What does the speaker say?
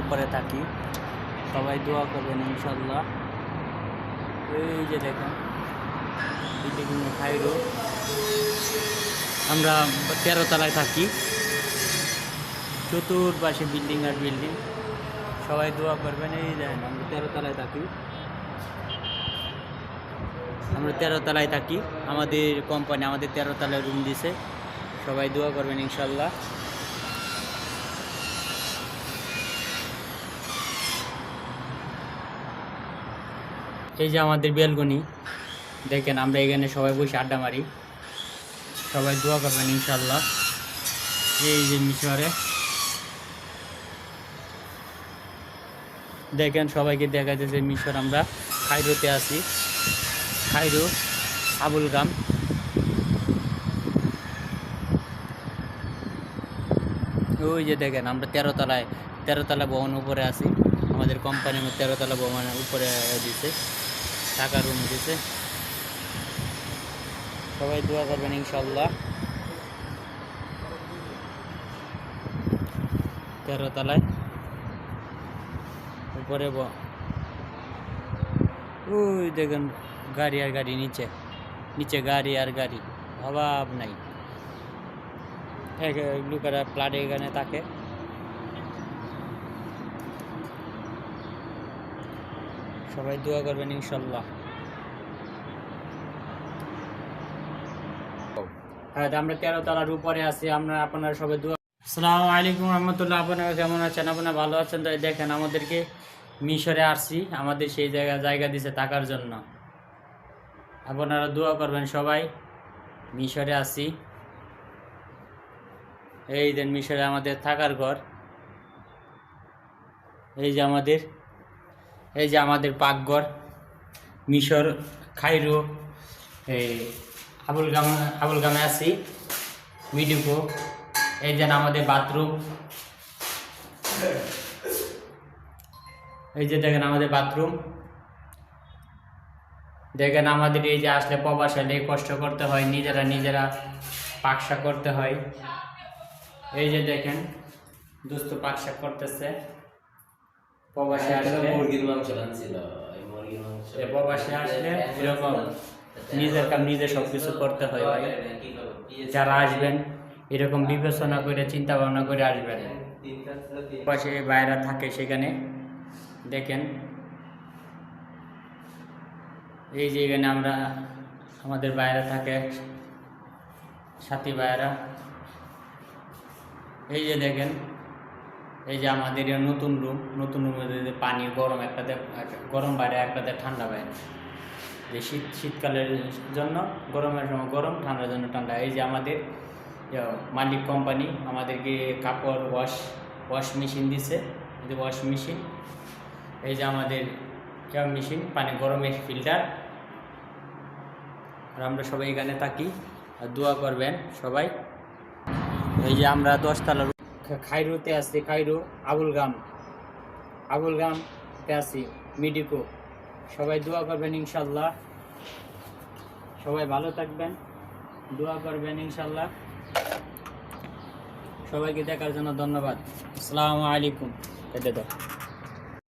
উপরে থাকি। সবাই দোয়া করবেন ইনশাল্লাহ। এই যে দেখেন বিল্ডিং খাইরো, আমরা 13 তলায় থাকি। চতুর্পাশে বিল্ডিং আর বিল্ডিং। সবাই দোয়া করবেন। এই দেখেন আমরা 13 তলায় থাকি। আমরা 13 তলায় থাকি। আমাদের কোম্পানি আমাদের 13 তলায় রুম দিছে। সবাই দোয়া করবেন ইনশাল্লাহ। এই যে আমাদের বেলকনি দেখেন, আমরা এখানে সবাই বসে আড্ডা মারি। সবাই দোয়া করবেন ইনশাল্লাহ। এই যে মিশরে দেখেন, সবাইকে দেখা যাচ্ছে মিশর। আমরা খাইরোতে আছি, খাইরো আবুলগাম। ওই যে দেখেন আমরা 13 তলা ভবন উপরে আছি। আমাদের কোম্পানির 13 তলা ভবনের উপরে দিছে, টাকা রুম দিছে। সবাই দোয়া করবেন ইনশাল্লাহ। 13 তলায় উপরে ওই দেখেন গাড়ি আর গাড়ি, নিচে গাড়ি আর গাড়ি, অভাব নাই। লোকেরা প্লাটে এখানে থাকে। সবাই দোয়া করবেন ইনশাল্লাহ। হ্যাঁ, আমরা 13 তলার উপরে আছি। আপনারা সবাই দোয়া। আসসালামু আলাইকুম রহমতুল্লাহ। আপনারা কেমন আছেন? আপনারা ভালো আছেন? তাই দেখেন আমাদেরকে মিশরে আসছি, আমাদের সেই জায়গা দিছে থাকার জন্য। আপনারা দোয়া করবেন সবাই। মিশরে আসছি, এই যে মিশরে আমাদের থাকার ঘর। এই যে আমাদের পাকঘর। মিশর খাইরো এই আবুলগামে আছি, মিডিকো। এই যে আমাদের বাথরুম। এই যে দেখেন আমাদের বাথরুম। দেখেন আমাদের এই যে আসলে প্রবাস এলে কষ্ট করতে হয়, নিজেরা পাকশা করতে হয়। এই যে দেখেন দোস্ত পাকশা করতেছে। প্রবাসে আসলে মুরগির মাংস আনছিল, প্রবাসে আসলে এরকম নিজের কাম নিজে সবকিছু করতে হয় ভাই। যারা আসবেন এরকম বিবেচনা করে চিন্তা ভাবনা করে আসবেন। পাশে বাইরা থাকে সেখানে দেখেন। এই যে এখানে আমাদের বাইরে থাকে সাথী ভাইয়েরা। এই যে দেখেন, এই যে আমাদের নতুন রুমে পানি গরম, একটাতে গরম বাইরে, একটাতে ঠান্ডা বাইরে। যে শীতকালের জন্য গরমের সময় গরম, ঠান্ডার জন্য ঠান্ডা। এই যে আমাদের মালিক কোম্পানি আমাদেরকে কাপড় ওয়াশ মেশিন দিছে, এই যে ওয়াশ মেশিন। এই যে আমাদের মেশিন, পানি গরমের ফিল্টার। আর আমরা সবাই এখানে থাকি। আর দোয়া করবেন সবাই। এই যে আমরা 10 তলার খাইরোতে আছি, খাইরো আবুলগামতে আছি, মিডিকো। সবাই দোয়া করবেন ইনশাল্লাহ। সবাই ভালো থাকবেন, দোয়া করবেন ইনশাল্লাহ। সবাইকে দেখার জন্য ধন্যবাদ। আসসালামু আলাইকুম।